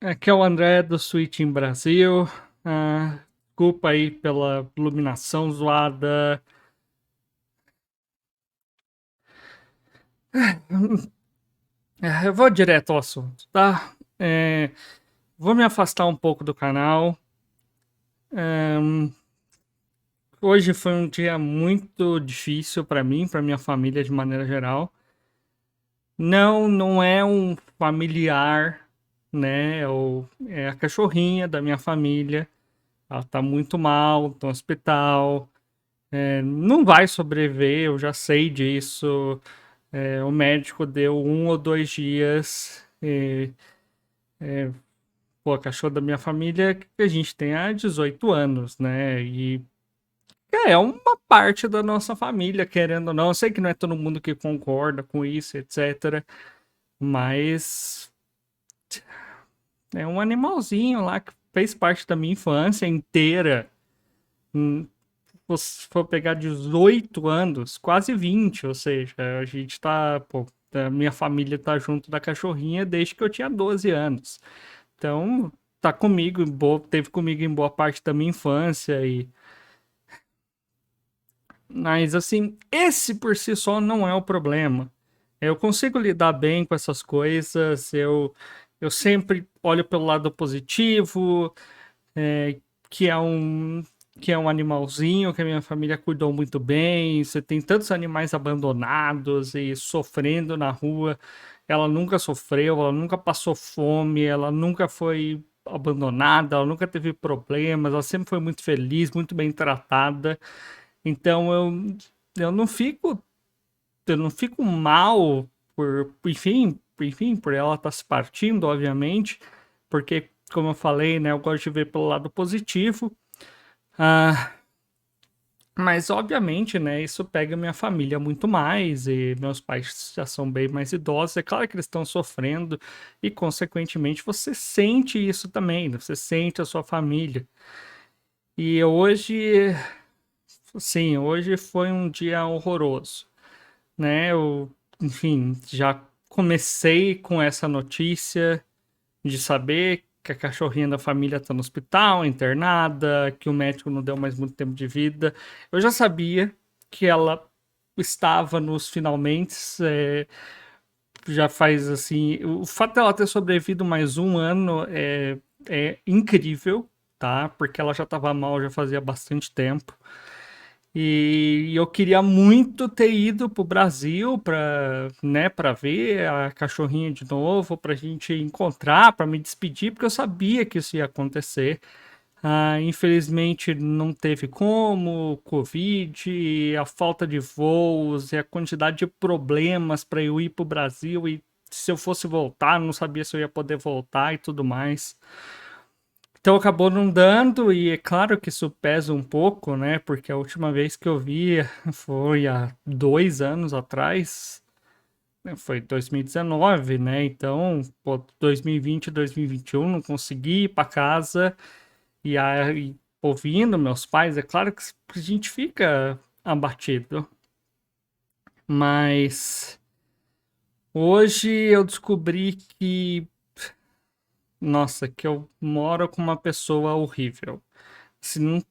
Aqui é o André do Switch em Brasil. Desculpa aí pela iluminação zoada. Eu vou direto ao assunto, tá? Vou me afastar um pouco do canal. Hoje foi um dia muito difícil para mim, para minha família de maneira geral. Não é um familiar, né? É a cachorrinha da minha família. Ela tá muito mal, tá no hospital. Não vai sobreviver, eu já sei disso. O médico deu 1 ou 2 dias. Pô, a cachorra da minha família que a gente tem há 18 anos, né? E é uma parte da nossa família, querendo ou não. Eu sei que não é todo mundo que concorda com isso, etc. Mas é um animalzinho lá que fez parte da minha infância inteira. Hum, Se for pegar 18 anos, quase 20, ou seja, a gente tá, pô, a minha família tá junto da cachorrinha desde que eu tinha 12 anos. Então, tá comigo, teve comigo em boa parte da minha infância e mas assim, esse por si só não é o problema. Eu consigo lidar bem com essas coisas, eu sempre olho pelo lado positivo, é, que é um que é um animalzinho que a minha família cuidou muito bem. Você tem tantos animais abandonados e sofrendo na rua. Ela nunca sofreu, ela nunca passou fome, ela nunca foi abandonada, ela nunca teve problemas, ela sempre foi muito feliz, muito bem tratada. Então eu não fico mal enfim, por ela estar se partindo, obviamente, porque, como eu falei, né, eu gosto de ver pelo lado positivo. Ah, mas, obviamente, né, isso pega minha família muito mais, e meus pais já são bem mais idosos. É claro que eles estão sofrendo, e, consequentemente, você sente isso também, né? Você sente a sua família. E hoje, sim, hoje foi um dia horroroso, né? Enfim, já comecei com essa notícia de saber que a cachorrinha da família está no hospital, internada, que o médico não deu mais muito tempo de vida. Eu já sabia que ela estava nos finalmente, já faz assim. O fato dela ter sobrevivido mais um ano é incrível, tá? Porque ela já estava mal já fazia bastante tempo. E eu queria muito ter ido pro Brasil para, né, para ver a cachorrinha de novo, para a gente encontrar, para me despedir, porque eu sabia que isso ia acontecer. Infelizmente não teve como, Covid, a falta de voos e a quantidade de problemas para eu ir pro Brasil e se eu fosse voltar, não sabia se eu ia poder voltar e tudo mais. Então acabou não dando, e é claro que isso pesa um pouco, né? Porque a última vez que eu vi foi há 2 anos atrás, né? Foi 2019, né? Então, pô, 2020, 2021, não consegui ir para casa, e aí, ouvindo meus pais, é claro que a gente fica abatido, mas hoje eu descobri que, nossa, que eu moro com uma pessoa horrível. Se não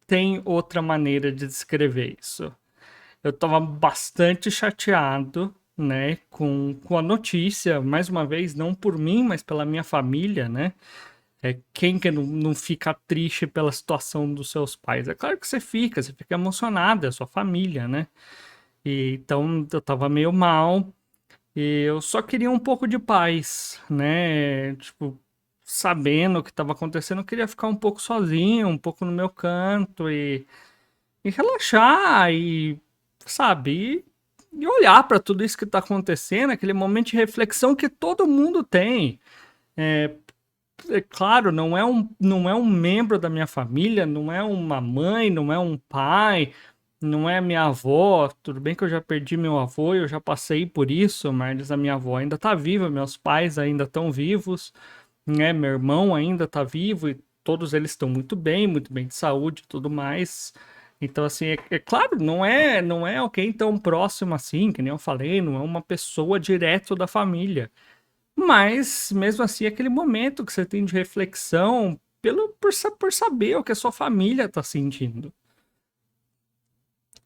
tem outra maneira de descrever isso. Eu estava bastante chateado, né, com a notícia, mais uma vez, não por mim, mas pela minha família, né? Quem que não fica triste pela situação dos seus pais? É claro que você fica emocionado, é a sua família, né? E, então eu tava meio mal, e eu só queria um pouco de paz, né? Tipo, sabendo o que estava acontecendo, eu queria ficar um pouco sozinho, um pouco no meu canto e relaxar e, sabe, e olhar para tudo isso que está acontecendo, aquele momento de reflexão que todo mundo tem. É claro, não é um membro da minha família, não é uma mãe, não é um pai, não é minha avó. Tudo bem que eu já perdi meu avô, eu já passei por isso, mas a minha avó ainda está viva, meus pais ainda estão vivos, né? Meu irmão ainda está vivo e todos eles estão muito bem de saúde e tudo mais. Então, assim, é claro, não é alguém tão próximo assim, que nem eu falei, não é uma pessoa direto da família. Mas, mesmo assim, aquele momento que você tem de reflexão por saber o que a sua família tá sentindo.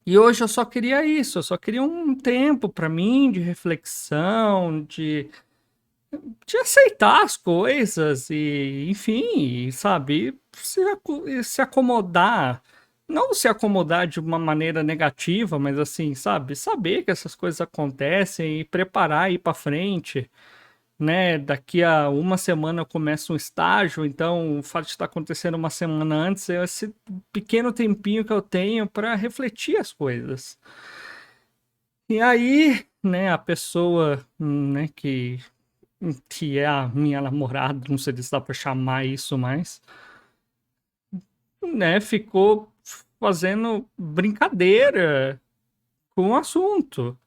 E hoje eu só queria isso, eu só queria um tempo para mim de reflexão, de aceitar as coisas e, enfim, sabe, se acomodar. Não se acomodar de uma maneira negativa, mas assim, sabe, saber que essas coisas acontecem e preparar ir para frente, né? Daqui a uma semana eu começo um estágio, então o fato de estar acontecendo uma semana antes é esse pequeno tempinho que eu tenho para refletir as coisas. E aí, né, a pessoa, né, que é a minha namorada, não sei se dá para chamar isso mais, né, ficou fazendo brincadeira com o assunto.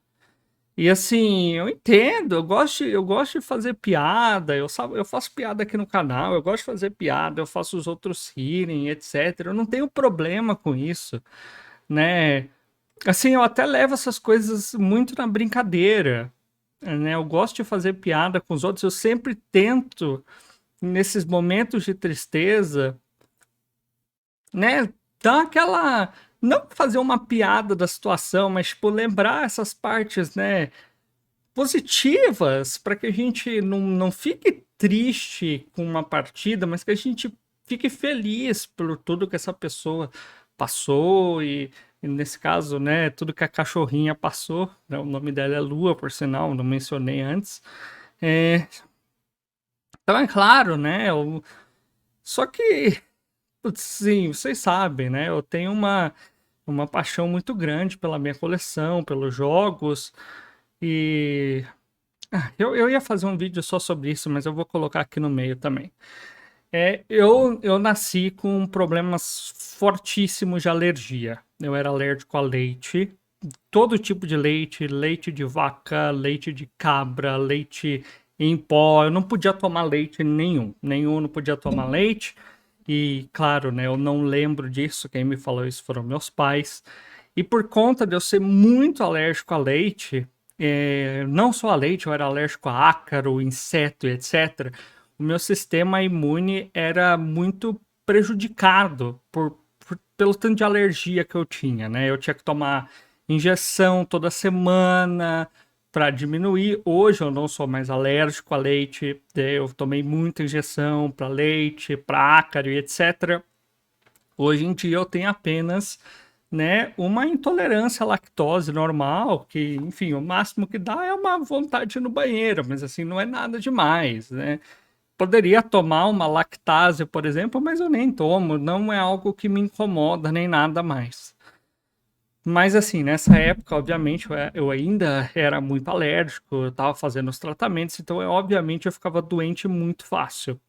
E assim, eu entendo, eu gosto de fazer piada, eu faço piada aqui no canal, eu gosto de fazer piada, eu faço os outros rirem, etc. Eu não tenho problema com isso, né? Assim, eu até levo essas coisas muito na brincadeira, né? Eu gosto de fazer piada com os outros, eu sempre tento, nesses momentos de tristeza, né, dar aquela. Não fazer uma piada da situação, mas, tipo, lembrar essas partes, né? Positivas para que a gente não fique triste com uma partida, mas que a gente fique feliz por tudo que essa pessoa passou e nesse caso, né, tudo que a cachorrinha passou, né, o nome dela é Lua, por sinal, não mencionei antes. É, então é claro, né, só que, putz, sim, vocês sabem, né, eu tenho uma paixão muito grande pela minha coleção, pelos jogos, e eu ia fazer um vídeo só sobre isso, mas eu vou colocar aqui no meio também. Eu nasci com problemas fortíssimos de alergia. Eu era alérgico a leite, todo tipo de leite, leite de vaca, leite de cabra, leite em pó. Eu não podia tomar leite nenhum não podia tomar leite. E claro, né, eu não lembro disso, quem me falou isso foram meus pais. E por conta de eu ser muito alérgico a leite, não só a leite, eu era alérgico a ácaro, inseto, etc. O meu sistema imune era muito prejudicado pelo tanto de alergia que eu tinha, né? Eu tinha que tomar injeção toda semana para diminuir. Hoje eu não sou mais alérgico a leite, eu tomei muita injeção para leite, para ácaro e etc. Hoje em dia eu tenho apenas, né, uma intolerância à lactose normal, que, enfim, o máximo que dá é uma vontade de ir no banheiro, mas assim, não é nada demais, né? Poderia tomar uma lactase, por exemplo, mas eu nem tomo, não é algo que me incomoda nem nada mais. Mas assim, nessa época, obviamente, eu ainda era muito alérgico, eu estava fazendo os tratamentos, então obviamente eu ficava doente muito fácil.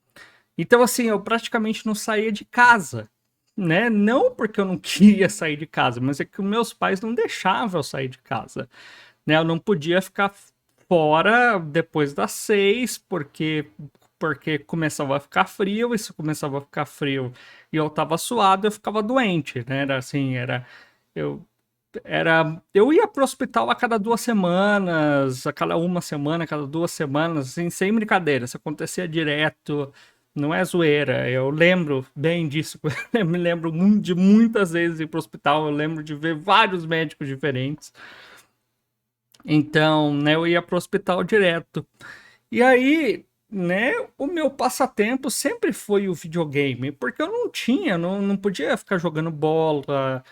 Então assim, eu praticamente não saía de casa, né? Não porque eu não queria sair de casa, mas é que meus pais não deixavam eu sair de casa, né? Eu não podia ficar fora depois das 6, porque começava a ficar frio, e se começava a ficar frio e eu tava suado, eu ficava doente, né? Era assim, eu eu ia pro hospital a cada 2 semanas, a cada uma semana, a cada 2 semanas, assim, sem brincadeira, isso acontecia direto, não é zoeira, eu lembro bem disso, eu me lembro de muitas vezes ir pro hospital, eu lembro de ver vários médicos diferentes, então, né, eu ia pro hospital direto. E aí, né, o meu passatempo sempre foi o videogame, porque eu não podia ficar jogando bola,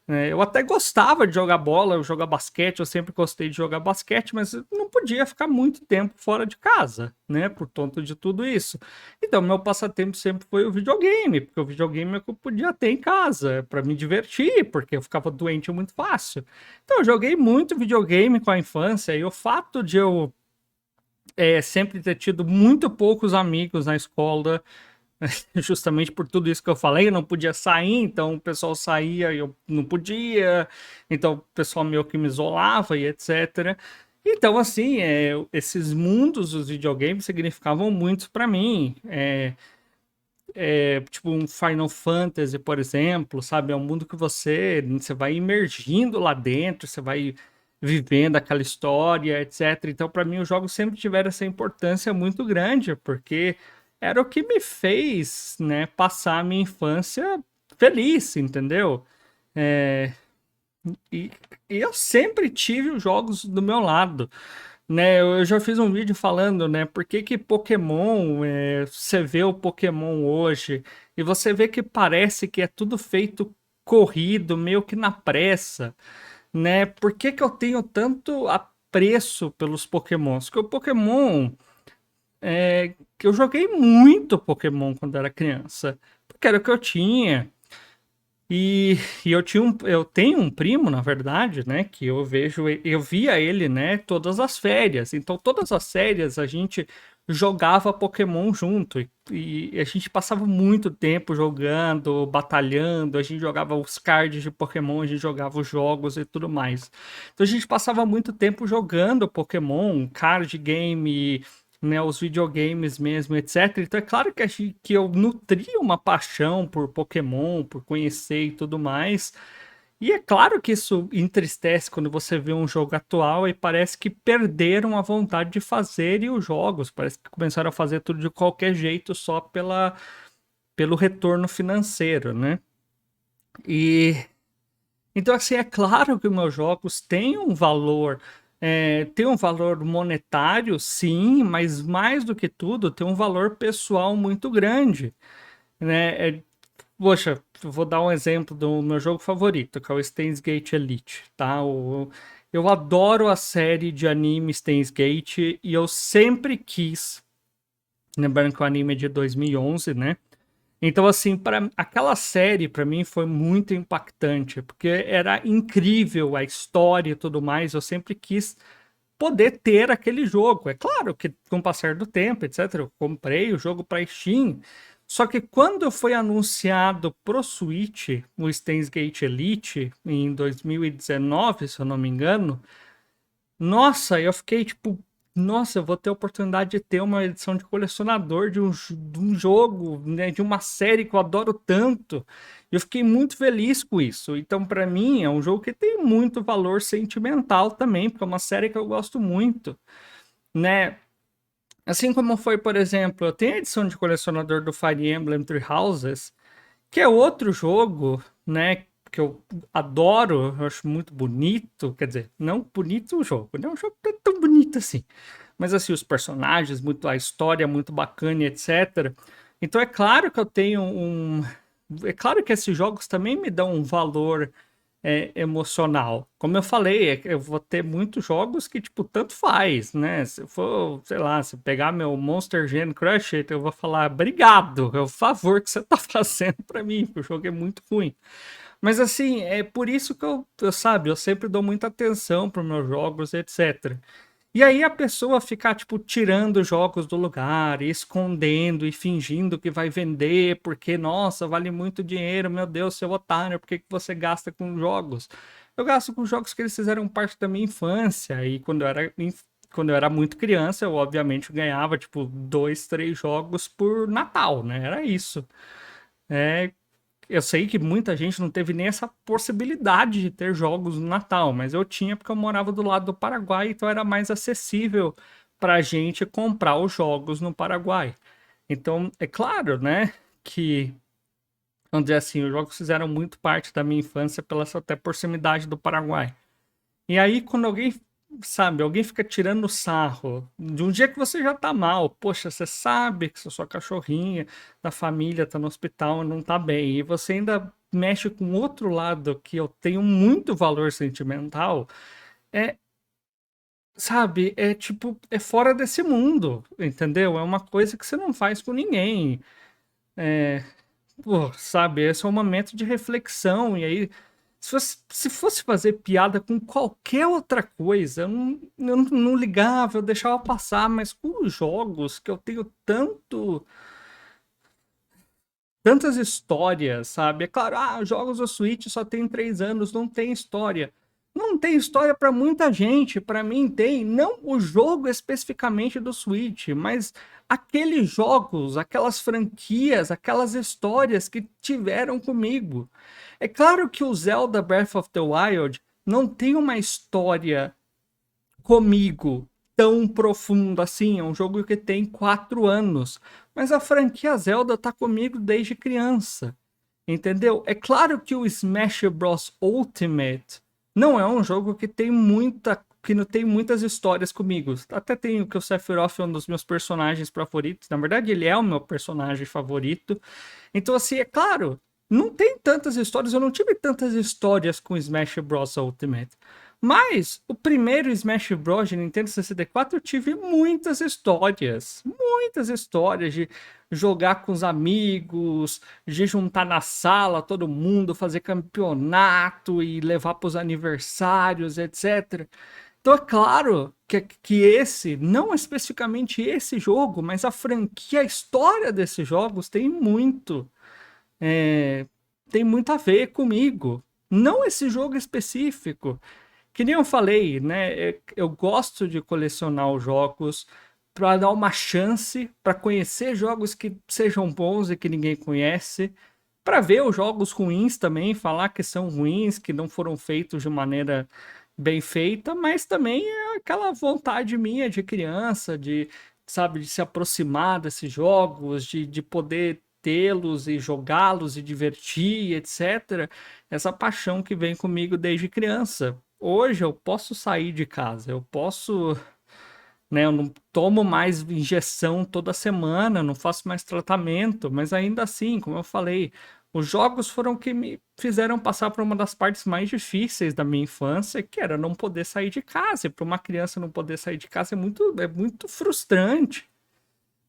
né? Eu até gostava de jogar bola, jogar basquete, eu sempre gostei de jogar basquete, mas eu não podia ficar muito tempo fora de casa, né, por conta de tudo isso. Então, meu passatempo sempre foi o videogame, porque o videogame é o que eu podia ter em casa, para me divertir, porque eu ficava doente muito fácil. Então, eu joguei muito videogame com a infância, e o fato de eu sempre ter tido muito poucos amigos na escola, justamente por tudo isso que eu falei, eu não podia sair, então o pessoal saía e eu não podia, então o pessoal meio que me isolava e etc. Então, assim, esses mundos dos videogames significavam muito para mim. Tipo um Final Fantasy, por exemplo, sabe? É um mundo que você vai imergindo lá dentro, você vai vivendo aquela história, etc. Então, para mim, os jogos sempre tiveram essa importância muito grande, porque era o que me fez, né, passar a minha infância feliz, entendeu? É, e, e eu sempre tive os jogos do meu lado, né? Eu já fiz um vídeo falando, né, por que que Pokémon, você vê o Pokémon hoje e você vê que parece que é tudo feito corrido, meio que na pressa, né? Por que que eu tenho tanto apreço pelos Pokémons? Porque o Pokémon, que eu joguei muito Pokémon quando era criança, porque era o que eu tinha. E, eu tenho um primo, na verdade, né, que eu vejo, eu via ele, né, todas as férias. Então, todas as férias a gente jogava Pokémon junto e a gente passava muito tempo jogando, batalhando, a gente jogava os cards de Pokémon, a gente jogava os jogos e tudo mais. Então, a gente passava muito tempo jogando Pokémon, card game, né, os videogames mesmo, etc. Então é claro que, que eu nutria uma paixão por Pokémon, por conhecer e tudo mais. E é claro que isso entristece quando você vê um jogo atual e parece que perderam a vontade de fazerem os jogos. Parece que começaram a fazer tudo de qualquer jeito só pelo retorno financeiro, né? E então, assim, é claro que os meus jogos têm um valor, tem um valor monetário, sim, mas mais do que tudo, tem um valor pessoal muito grande, né? Poxa, eu vou dar um exemplo do meu jogo favorito, que é o Steins Gate Elite, tá? Eu adoro a série de anime Steins Gate e eu sempre quis, lembrando que o anime é de 2011, né? Então, assim, para aquela série para mim foi muito impactante, porque era incrível a história e tudo mais. Eu sempre quis poder ter aquele jogo. É claro que com o passar do tempo, etc, eu comprei o jogo para Steam. Só que quando foi anunciado pro Switch, o Steins Gate Elite em 2019, se eu não me engano, nossa, eu fiquei tipo, nossa, eu vou ter a oportunidade de ter uma edição de colecionador de um jogo, né, de uma série que eu adoro tanto. Eu fiquei muito feliz com isso. Então, para mim, é um jogo que tem muito valor sentimental também, porque é uma série que eu gosto muito, né? Assim como foi, por exemplo, eu tenho a edição de colecionador do Fire Emblem Three Houses, que é outro jogo, né, que eu adoro, eu acho muito bonito, quer dizer, não bonito o jogo, não é um jogo tão bonito assim, mas assim, os personagens, muito a história muito bacana, e etc. Então é claro que eu tenho é claro que esses jogos também me dão um valor emocional. Como eu falei, eu vou ter muitos jogos que, tipo, tanto faz, né? Se for, sei lá, se pegar meu Monster Gen Crush, eu vou falar, obrigado, é o favor que você tá fazendo pra mim, porque o jogo é muito ruim. Mas assim, é por isso que sabe, eu sempre dou muita atenção para meus jogos, etc. E aí a pessoa ficar, tipo, tirando jogos do lugar, e escondendo e fingindo que vai vender, porque, nossa, vale muito dinheiro, meu Deus, seu otário, por que que você gasta com jogos? Eu gasto com jogos que eles fizeram parte da minha infância, e quando eu era muito criança, eu obviamente ganhava, tipo, dois, três jogos por Natal, né? Era isso. É, eu sei que muita gente não teve nem essa possibilidade de ter jogos no Natal, mas eu tinha porque eu morava do lado do Paraguai, então era mais acessível para a gente comprar os jogos no Paraguai. Então, é claro, né, que, vamos dizer assim, os jogos fizeram muito parte da minha infância pela essa até proximidade do Paraguai. E aí, quando alguém, sabe, alguém fica tirando sarro de um dia que você já tá mal, poxa, você sabe que sua cachorrinha da família tá no hospital e não tá bem, e você ainda mexe com outro lado que eu tenho muito valor sentimental, é, sabe, é tipo, é fora desse mundo, entendeu? É uma coisa que você não faz com ninguém. Pô, sabe, esse é um momento de reflexão, e aí, se fosse fazer piada com qualquer outra coisa, eu não ligava, eu deixava passar, mas com os jogos que eu tenho tantas histórias, sabe? É claro, jogos do Switch só tem 3 anos, não tem história. Não tem história para muita gente, para mim tem, não o jogo especificamente do Switch, mas aqueles jogos, aquelas franquias, aquelas histórias que tiveram comigo. É claro que o Zelda Breath of the Wild não tem uma história comigo tão profunda assim. É um jogo que tem 4 anos, mas a franquia Zelda tá comigo desde criança. Entendeu? É claro que o Smash Bros Ultimate não é um jogo que não tem muitas histórias comigo. Até tenho que o Sephiroth é um dos meus personagens favoritos. Na verdade, ele é o meu personagem favorito. Então, assim, é claro, não tem tantas histórias. Eu não tive tantas histórias com Smash Bros Ultimate. Mas o primeiro Smash Bros de Nintendo 64 eu tive muitas histórias de jogar com os amigos, de juntar na sala todo mundo, fazer campeonato e levar para os aniversários, etc. Então é claro que esse, não especificamente esse jogo, mas a franquia, a história desses jogos é, tem muito a ver comigo. Não esse jogo específico. Que nem eu falei, né? Eu gosto de colecionar os jogos para dar uma chance, para conhecer jogos que sejam bons e que ninguém conhece, para ver os jogos ruins também, falar que são ruins, que não foram feitos de maneira bem feita, mas também é aquela vontade minha de criança, de, sabe, de se aproximar desses jogos, de poder tê-los e jogá-los e divertir, etc. Essa paixão que vem comigo desde criança. Hoje eu posso sair de casa, eu posso, né, eu não tomo mais injeção toda semana, não faço mais tratamento, mas ainda assim, como eu falei, os jogos foram que me fizeram passar por uma das partes mais difíceis da minha infância, que era não poder sair de casa. E para uma criança não poder sair de casa é muito frustrante,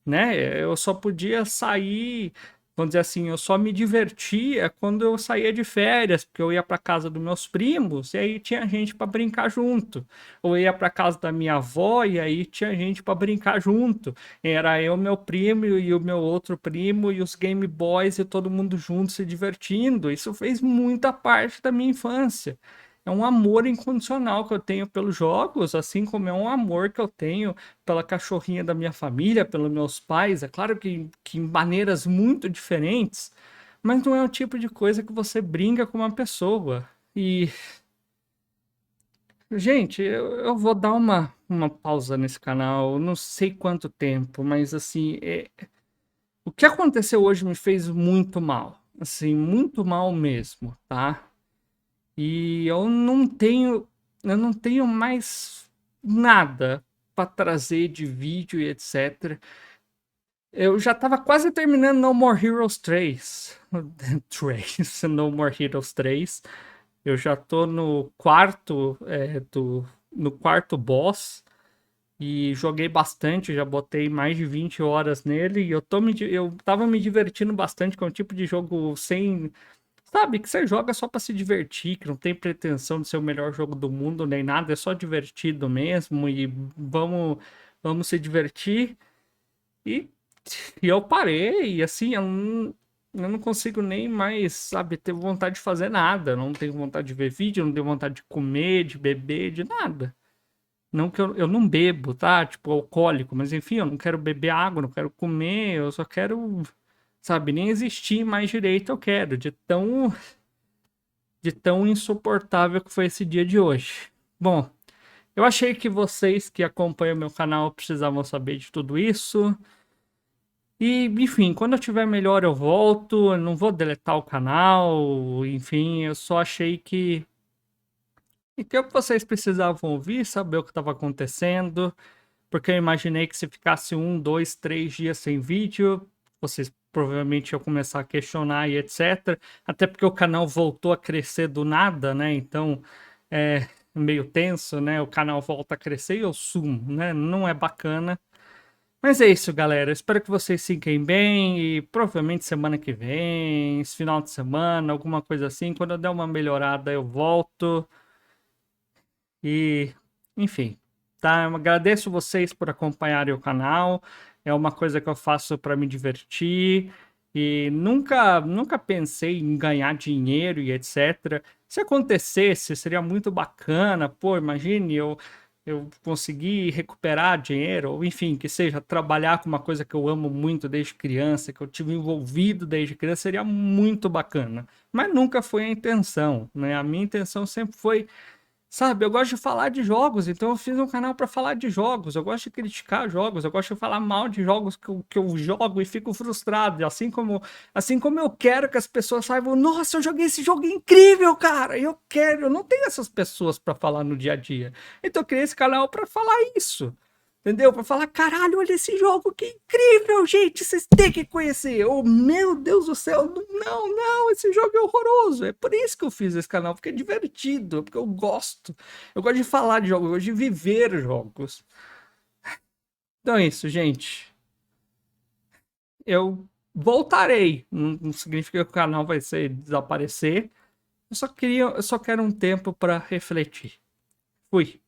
né? Eu só podia sair, vamos dizer assim, eu só me divertia quando eu saía de férias, porque eu ia para casa dos meus primos e aí tinha gente para brincar junto. Ou ia para casa da minha avó e aí tinha gente para brincar junto. Era eu, meu primo e o meu outro primo e os Game Boys e todo mundo junto se divertindo. Isso fez muita parte da minha infância. É um amor incondicional que eu tenho pelos jogos, assim como é um amor que eu tenho pela cachorrinha da minha família, pelos meus pais. É claro que em maneiras muito diferentes, mas não é o tipo de coisa que você brinca com uma pessoa. E, gente, eu vou dar uma pausa nesse canal, não sei quanto tempo, mas assim, o que aconteceu hoje me fez muito mal. Assim, muito mal mesmo, tá? E eu não tenho mais nada para trazer de vídeo e etc. Eu já tava quase terminando No More Heroes 3. 3, No More Heroes 3. Eu já tô no quarto no quarto boss e joguei bastante, já botei mais de 20 horas nele e eu tava me divertindo bastante com o tipo de jogo sem. Sabe, que você joga só pra se divertir, que não tem pretensão de ser o melhor jogo do mundo nem nada, é só divertido mesmo e vamos se divertir. E, e eu parei, e assim, eu não consigo nem mais, sabe, ter vontade de fazer nada. Eu não tenho vontade de ver vídeo, eu não tenho vontade de comer, de beber, de nada. Não que eu não bebo, tá? Tipo, alcoólico, mas enfim, eu não quero beber água, não quero comer, eu só quero, sabe, nem existir mais direito eu quero, de tão insuportável que foi esse dia de hoje. Bom, eu achei que vocês que acompanham meu canal precisavam saber de tudo isso. E, enfim, quando eu tiver melhor eu volto, eu não vou deletar o canal, enfim, eu só achei que o que vocês precisavam ouvir, saber o que estava acontecendo, porque eu imaginei que se ficasse 1, 2, 3 dias sem vídeo, vocês provavelmente iam começar a questionar e etc. Até porque o canal voltou a crescer do nada, né? Então é meio tenso, né? O canal volta a crescer e eu sumo, né? Não é bacana. Mas é isso, galera. Eu espero que vocês fiquem bem e provavelmente semana que vem, esse final de semana, alguma coisa assim, quando eu der uma melhorada, eu volto. E, enfim, tá? Eu agradeço vocês por acompanharem o canal. É uma coisa que eu faço para me divertir e nunca pensei em ganhar dinheiro e etc. Se acontecesse, seria muito bacana. Pô, imagine eu conseguir recuperar dinheiro, ou enfim, que seja trabalhar com uma coisa que eu amo muito desde criança, que eu tive envolvido desde criança, seria muito bacana. Mas nunca foi a intenção, né? A minha intenção sempre foi Sabe, eu gosto de falar de jogos, então eu fiz um canal para falar de jogos. Eu gosto de criticar jogos, eu gosto de falar mal de jogos que eu jogo e fico frustrado. Assim como eu quero que as pessoas saibam, nossa, eu joguei esse jogo incrível, cara. Eu não tenho essas pessoas para falar no dia a dia. Então eu criei esse canal para falar isso. Entendeu? Pra falar, caralho, olha esse jogo, que incrível, gente, vocês têm que conhecer. Oh, meu Deus do céu, não, não, esse jogo é horroroso. É por isso que eu fiz esse canal, porque é divertido, porque eu gosto. Eu gosto de falar de jogos, eu gosto de viver jogos. Então é isso, gente. Eu voltarei. Não significa que o canal vai desaparecer. Eu só quero um tempo para refletir. Fui.